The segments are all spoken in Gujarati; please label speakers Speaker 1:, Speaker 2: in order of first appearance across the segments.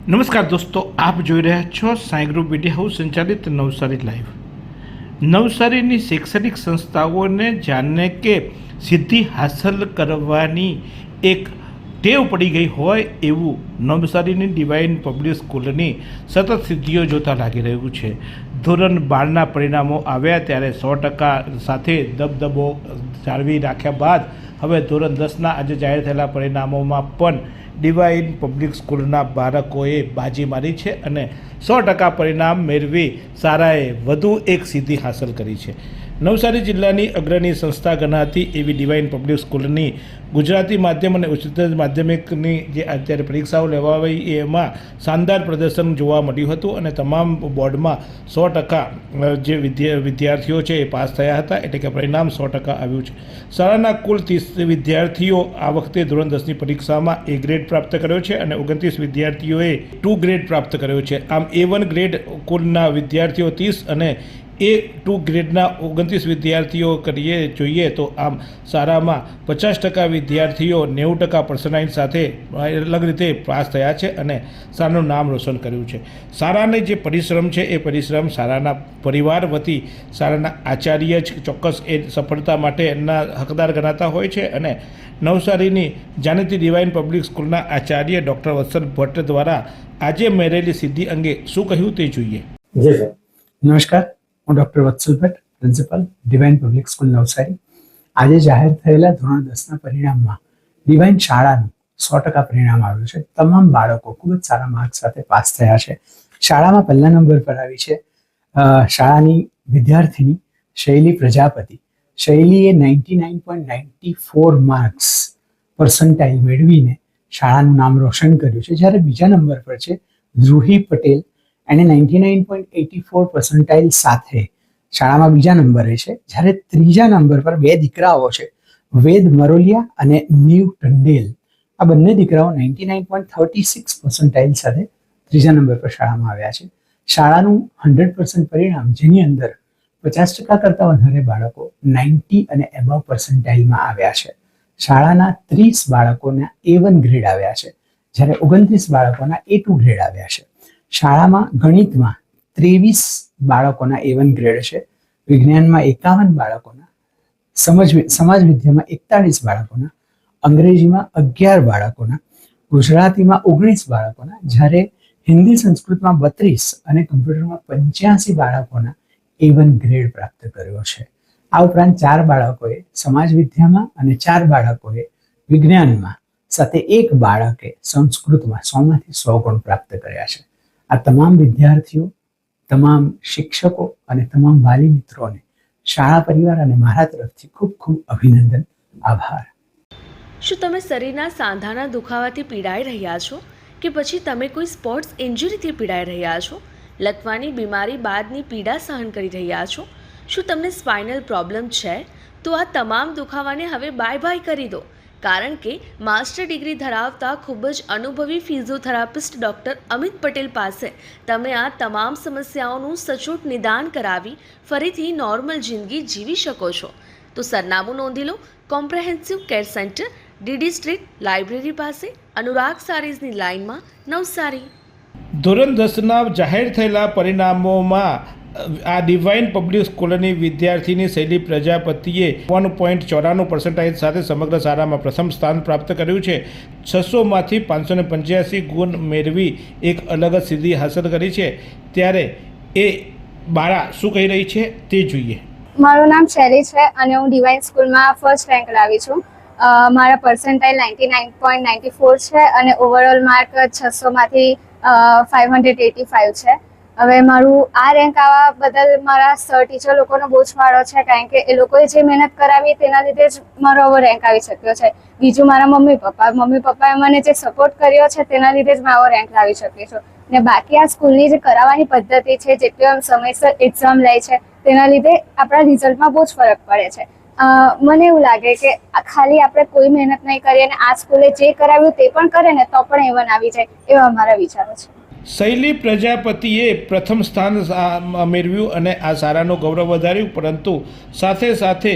Speaker 1: નમસ્કાર દોસ્તો, આપ જોઈ રહ્યા છો સાંઈ ગ્રુપ મીડિયા હાઉસ સંચાલિત નવસારી લાઈવ. નવસારીની શૈક્ષણિક સંસ્થાઓને જાણે કે સિદ્ધિ હાંસલ કરવાની એક ટેવ પડી ગઈ હોય એવું નવસારીની ડિવાઇન પબ્લિક સ્કૂલની સતત સિદ્ધિઓ જોતા લાગી રહ્યું છે. ધોરણ 12ના પરિણામો આવ્યા ત્યારે 100% સાથે દબદબો જાળવી રાખ્યા બાદ હવે ધોરણ 10ના આજે જાહેર થયેલા પરિણામોમાં પણ ડિવાઇન પબ્લિક સ્કૂલના બાળકોએ બાજી મારી છે અને 100% પરિણામ મેળવી શાળાએ વધુ એક સિદ્ધિ હાંસલ કરી છે. નવસારી જિલ્લાની અગ્રણી સંસ્થા ગણાતી એવી ડિવાઇન પબ્લિક સ્કૂલની ગુજરાતી માધ્યમ અને ઉચ્ચતર માધ્યમિકની જે અત્યારે પરીક્ષાઓ લેવાઈ એમાં શાનદાર પ્રદર્શન જોવા મળ્યું હતું અને તમામ બોર્ડમાં 100% જે વિદ્યાર્થીઓ છે એ પાસ થયા હતા, એટલે કે પરિણામ 100% આવ્યું છે. શાળાના કુલ 30 વિદ્યાર્થીઓ આ વખતે ધોરણ 10ની પરીક્ષામાં A ગ્રેડ પ્રાપ્ત કર્યો છે અને 29 વિદ્યાર્થીઓએ 2 ગ્રેડ પ્રાપ્ત કર્યો છે. આમ A1 ગ્રેડ કુલના વિદ્યાર્થીઓ 30 અને A2 ગ્રેડના 29 વિદ્યાર્થીઓ જોઈએ તો આમ શાળામાં 50% વિદ્યાર્થીઓ 90% પર્સન્ટાઇજ સાથે અલગ રીતે પાસ થયા છે અને શાળાનું નામ રોશન કર્યું છે. શાળાને જે પરિશ્રમ છે એ પરિશ્રમ શાળાના પરિવાર વતી શાળાના આચાર્ય જ ચોક્કસ એ સફળતા માટે એમના હકદાર ગણાતા હોય છે અને નવસારીની જાણીતી ડિવાઇન પબ્લિક સ્કૂલના આચાર્ય ડૉક્ટર વત્સલ ભટ્ટ દ્વારા આજે મેળવેલી સિદ્ધિ અંગે શું કહ્યું તે જોઈએ.
Speaker 2: જી સર, નમસ્કાર. હું doctor Vatsal Bhatt, principal Divine Public School Navsari. આજે જાહેર થયેલા ધોરણ 10ના પરિણામમાં ડિવાઇન શાળાનું 100% પરિણામ આવ્યું છે. તમામ બાળકો ખૂબ જ સારા માર્ક્સ સાથે પાસ થયા છે. શાળામાં પહેલા નંબર પર આવી છે શાળાની વિદ્યાર્થીની શૈલી પ્રજાપતિ. શૈલીએ 99.94 માર્ક્સ પર્સન્ટાઇલ મેળવીને શાળાનું નામ રોશન કર્યું છે, જ્યારે બીજા નંબર પર છે ધ્રુહી પટેલ. એને 99.84 પર્સન્ટાઇલ સાથે શાળામાં બીજા નંબરે છે, જ્યારે ત્રીજા નંબર પર બે દીકરાઓ છે, વેદ મરોલિયા અને નીવ ટંડેલ. આ બંને દીકરાઓ 99.36 પર્સન્ટાઇલ સાથે ત્રીજા નંબર પર શાળામાં આવ્યા છે. શાળાનું 100% પરિણામ, જેની અંદર 50% કરતાં વધારે બાળકો 90 અને એબવ પર્સન્ટાઇલમાં આવ્યા છે. શાળાના 30 બાળકોના A1 ગ્રેડ આવ્યા છે, જ્યારે 29 બાળકોના A2 ગ્રેડ આવ્યા છે. શાળામાં ગણિતમાં 23 બાળકોના A1 ગ્રેડ છે, વિજ્ઞાનમાં 51 બાળકોના, સમાજ વિદ્યામાં 41 બાળકોના, અંગ્રેજીમાં 11 બાળકોના, ગુજરાતીમાં 19 બાળકોના, જ્યારે હિન્દી સંસ્કૃતમાં 32 અને કમ્પ્યુટરમાં 85 બાળકોના A1 ગ્રેડ પ્રાપ્ત કર્યો છે. આ ઉપરાંત 4 બાળકોએ સમાજ વિદ્યામાં અને 4 બાળકોએ વિજ્ઞાનમાં સાથે 1 બાળકે સંસ્કૃતમાં 100માંથી 100 ગુણ પ્રાપ્ત કર્યા છે. આ તમામ વિદ્યાર્થીઓ, તમામ શિક્ષકો અને તમામ વાલી મિત્રોને શાળા પરિવાર અને મારા તરફથી ખૂબ ખૂબ અભિનંદન, આભાર.
Speaker 3: શું તમે શરીરના સાંધાના દુખાવાથી પીડાઈ રહ્યા છો કે પછી તમે કોઈ સ્પોર્ટ્સ ઇન્જરીથી પીડાઈ રહ્યા છો? લકવાની બીમારી બાદની પીડા સહન કરી રહ્યા છો? શું તમને સ્પાઇનલ પ્રોબ્લેમ છે? તો આ તમામ દુખાવાને હવે બાય કરી દો, કારણ કે માસ્ટર ડિગ્રી ધરાવતા ખૂબ જ અનુભવી ફિઝિયોથેરાપિસ્ટ ડૉક્ટર અમિત પટેલ પાસે તમે આ તમામ સમસ્યાઓનું સચોટ નિદાન કરાવી ફરીથી નોર્મલ જિંદગી જીવી શકો છો. તો સરનામું નોંધી લો. Comprehensive care centre, DD street, library પાસે, અનુરાગ સારીઝની લાઇનમાં, નવસારી.
Speaker 1: ધોરણ 10ના જાહેર થયેલા પરિણામોમાં આ ડિવાઇન પબ્લિક સ્કૂલની વિદ્યાર્થીની શૈલી પ્રજાપતિએ 1.94 પર્સન્ટાઇજ સાથે સમગ્ર શાળામાં પ્રથમ સ્થાન પ્રાપ્ત કર્યું છે. 600માંથી 585 ગુણ મેળવી એક અલગ જ સિદ્ધિ હાંસલ કરી છે. ત્યારે એ બાળા શું કહી રહી છે તે જોઈએ.
Speaker 4: મારું નામ શૈલી છે અને હું ડિવાઇન સ્કૂલમાં ફર્સ્ટ રેન્ક લાવી છું. મારા પર્સન્ટાઇલ 99.94 છે અને ઓવરઓલ માર્ક 600માંથી 585 છે. હવે મારું આ રેન્ક આવવા બદલ મારા સર ટીચર લોકોનો બહુ જ ફાળો છે, કારણ કે એ લોકોએ જે મહેનત કરાવી તેના લીધે જ મારો આવો રેન્ક આવી શક્યો છે. બીજું મારા મમ્મી પપ્પાએ મને જે સપોર્ટ કર્યો છે તેના લીધે જ મેં આવો રેન્ક લાવી શકી છું. ને બાકી આ સ્કૂલની જે કરાવવાની પદ્ધતિ છે, જેટલી આમ સમયસર એક્ઝામ લે છે, તેના લીધે આપણા રિઝલ્ટમાં બહુ જ ફરક પડે છે. મને એવું લાગે કે ખાલી આપણે કોઈ મહેનત નહીં કરીએ અને આ સ્કૂલે જે કરાવ્યું તે પણ કરે ને તો પણ A1 આવી જાય, એવા મારા વિચારો છે.
Speaker 1: શૈલી પ્રજાપતિએ પ્રથમ સ્થાન મેળવ્યું અને આ શાળાનું ગૌરવ વધાર્યું, પરંતુ સાથે સાથે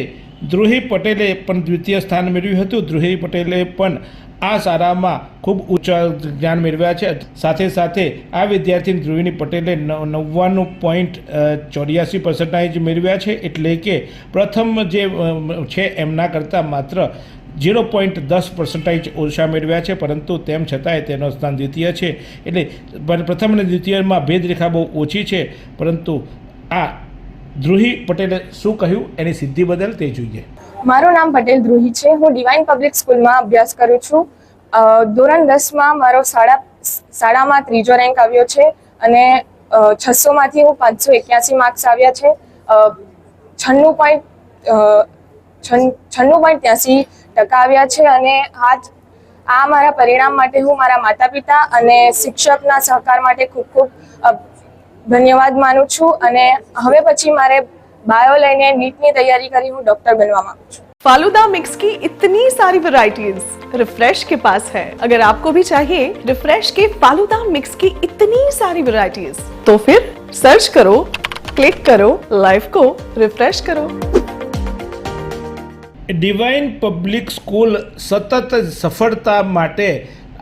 Speaker 1: ધ્રુવી પટેલે પણ દ્વિતીય સ્થાન મેળવ્યું હતું. ધ્રુવી પટેલે પણ આ શાળામાં ખૂબ ઊંચા જ્ઞાન મેળવ્યા છે. સાથે સાથે આ વિદ્યાર્થી ધ્રુવીની પટેલે 99.84% મેળવ્યા છે, એટલે કે પ્રથમ જે છે એમના કરતાં માત્ર 0.10% ઓછા મેળવ્યા છે, પરંતુ તેમ છતાંય તેનો સ્થાન દ્વિતીય છે. એટલે પ્રથમ અને દ્વિતીયમાં ભેદરેખા બહુ ઓછી છે. પરંતુ આ ધ્રુવી પટેલે શું કહ્યું એની સિદ્ધિ બદલ તે જોઈએ.
Speaker 5: મારું નામ પટેલ ધ્રુવી છે. હું ડિવાઇન પબ્લિક સ્કૂલમાં અભ્યાસ કરું છું. ધોરણ 10માં મારો શાળામાં 3જો રેન્ક આવ્યો છે અને 600માંથી હું 581 માર્ક્સ આવ્યા છે. 96.83% આવ્યા છે. અને આ મારા પરિણામ માટે હું મારા માતા પિતા અને શિક્ષકના સહકાર માટે ખૂબ ખૂબ ધન્યવાદ માનું છું. અને હવે પછી મારે बायो लैने नीट की तैयारी करी हूँ, डॉक्टर बनवा मांगू छूं।
Speaker 6: फालूदा मिक्स की इतनी सारी वैरायटीज रिफ्रेश के पास है. अगर आपको भी चाहिए रिफ्रेश के फालूदा मिक्स की इतनी सारी वैरायटीज तो फिर सर्च करो, क्लिक करो, लाइफ को रिफ्रेश करो.
Speaker 1: ડિવાઇન પબ્લિક સ્કૂલ સતત સફળતા માટે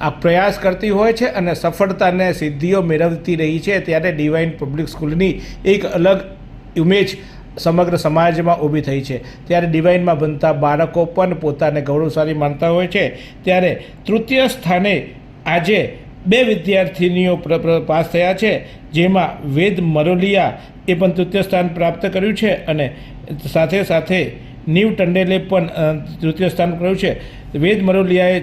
Speaker 1: આ પ્રયાસ કરતી હોય છે અને સફળતાને સિદ્ધિઓ મેળવતી રહી છે. ત્યારે ડિવાઇન પબ્લિક સ્કૂલની એક અલગ ઇમેજ સમગ્ર સમાજમાં ઊભી થઈ છે. ત્યારે ડિવાઇનમાં ભણતા બાળકો પણ પોતાને ગૌરવશાળી માનતા હોય છે. ત્યારે તૃતીય સ્થાને આજે 2 વિદ્યાર્થીનીઓ પાસ થયા છે, જેમાં વેદ મરોલિયા એ પણ તૃતીય સ્થાન પ્રાપ્ત કર્યું છે અને સાથે સાથે નીવ ટંડેલે પણ તૃતીય સ્થાન કર્યું છે. વેદ મરોલિયાએ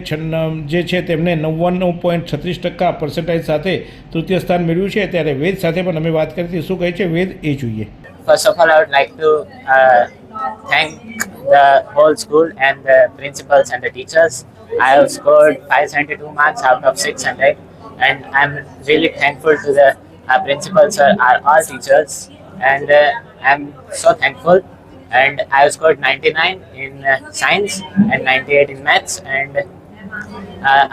Speaker 1: જે છે તેમને 99.36% સાથે તૃતીય સ્થાન મેળવ્યું છે. ત્યારે વેદ સાથે પણ અમે વાત કરી હતી. શું કહે છે વેદ એ જોઈએ.
Speaker 7: First of all, I would like to thank the whole school and the principals and the teachers. I have scored 572 marks out of 600, and I'm really thankful to the principals, all teachers, and I'm so thankful. And I have scored 99 in science and 98 in maths, and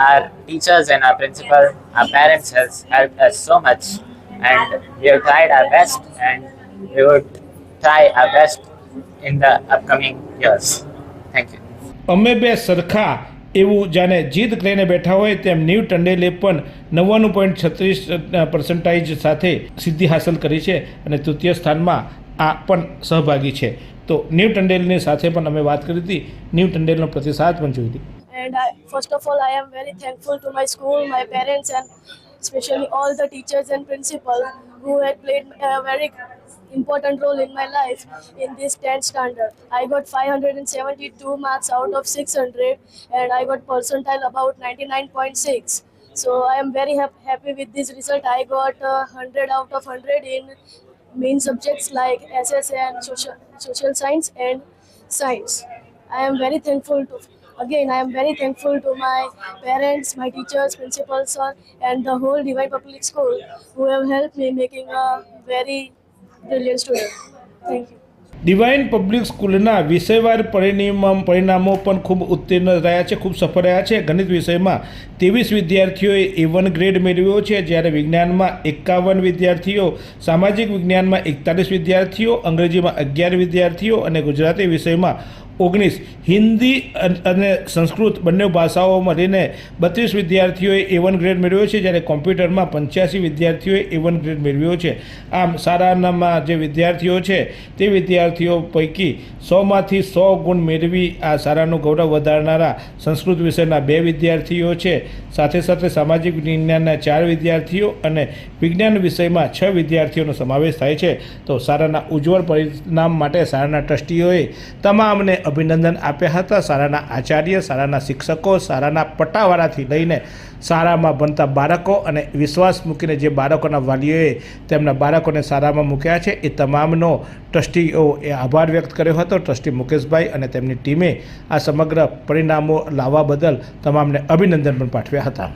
Speaker 7: our teachers and our principal, our parents has helped us so much, and we have tried our best, and we would try our best in the upcoming years. Thank you.
Speaker 1: અમે બે સરખા એવું જાણે જીદ કરીને બેઠા હોય તેમ નીવ ટંડેલે પણ 99.36% સાથે સિદ્ધિ હાંસલ કરી છે અને તૃતીય સ્થાનમાં આ પણ સહભાગી છે. તો નીવ ટંડેલની સાથે પણ અમે વાત કરી હતી. નીવ ટંડેલનો પ્રતિસાદ પણ જોઈ હતી.
Speaker 8: And first of all, I am very thankful to my school, my parents, and especially all the teachers and principal who had played a very important role in my life in this 10th standard. I got 572 marks out of 600 and I got percentile about 99.6. So I am very happy with this result. I got 100 out of 100 in main subjects like SSA and social science and science. I am very thankful to my parents, my teachers, principals, and the whole Divine Public School who have helped me making a very brilliant student. Thank you.
Speaker 1: Divine public સ્કૂલના વિષયવાર પરિણામો પણ ખૂબ ઉત્તીર્ણ રહ્યા છે, ખૂબ સફળ રહ્યા છે. ગણિત વિષયમાં 23 વિદ્યાર્થીઓએ A1 ગ્રેડ મેળવ્યો છે, જ્યારે વિજ્ઞાનમાં 51 વિદ્યાર્થીઓ, સામાજિક વિજ્ઞાનમાં 41 વિદ્યાર્થીઓ, અંગ્રેજીમાં 11 વિદ્યાર્થીઓ અને ગુજરાતી વિષયમાં 19, હિન્દી અને સંસ્કૃત બંને ભાષાઓ મળીને 32 વિદ્યાર્થીઓએ A1 ગ્રેડ મેળવ્યો છે, જ્યારે કોમ્પ્યુટરમાં 85 વિદ્યાર્થીઓએ A1 ગ્રેડ મેળવ્યો છે. આમ શાળામાં જે વિદ્યાર્થીઓ છે તે વિદ્યાર્થીઓ પૈકી 100માંથી 100 ગુણ મેળવી આ શાળાનું ગૌરવ વધારનારા સંસ્કૃત વિષયના 2 વિદ્યાર્થીઓ છે. સાથે સાથે સામાજિક વિજ્ઞાનના 4 વિદ્યાર્થીઓ અને વિજ્ઞાન વિષયમાં 6 વિદ્યાર્થીઓનો સમાવેશ થાય છે. તો શાળાના ઉજ્જવળ પરિણામ માટે શાળાના ટ્રસ્ટીઓએ તમામને અભિનંદન આપ્યા હતા. શાળાના આચાર્ય, શાળાના શિક્ષકો, શાળાના પટ્ટાવાળાથી લઈને શાળામાં ભણતા બાળકો અને વિશ્વાસ મૂકીને જે બાળકોના વાલીઓએ તેમના બાળકોને શાળામાં મૂક્યા છે એ તમામનો ટ્રસ્ટીઓએ આભાર વ્યક્ત કર્યો હતો. ટ્રસ્ટી મુકેશભાઈ અને તેમની ટીમે આ સમગ્ર પરિણામો લાવવા બદલ તમામને અભિનંદન પણ પાઠવ્યા હતા.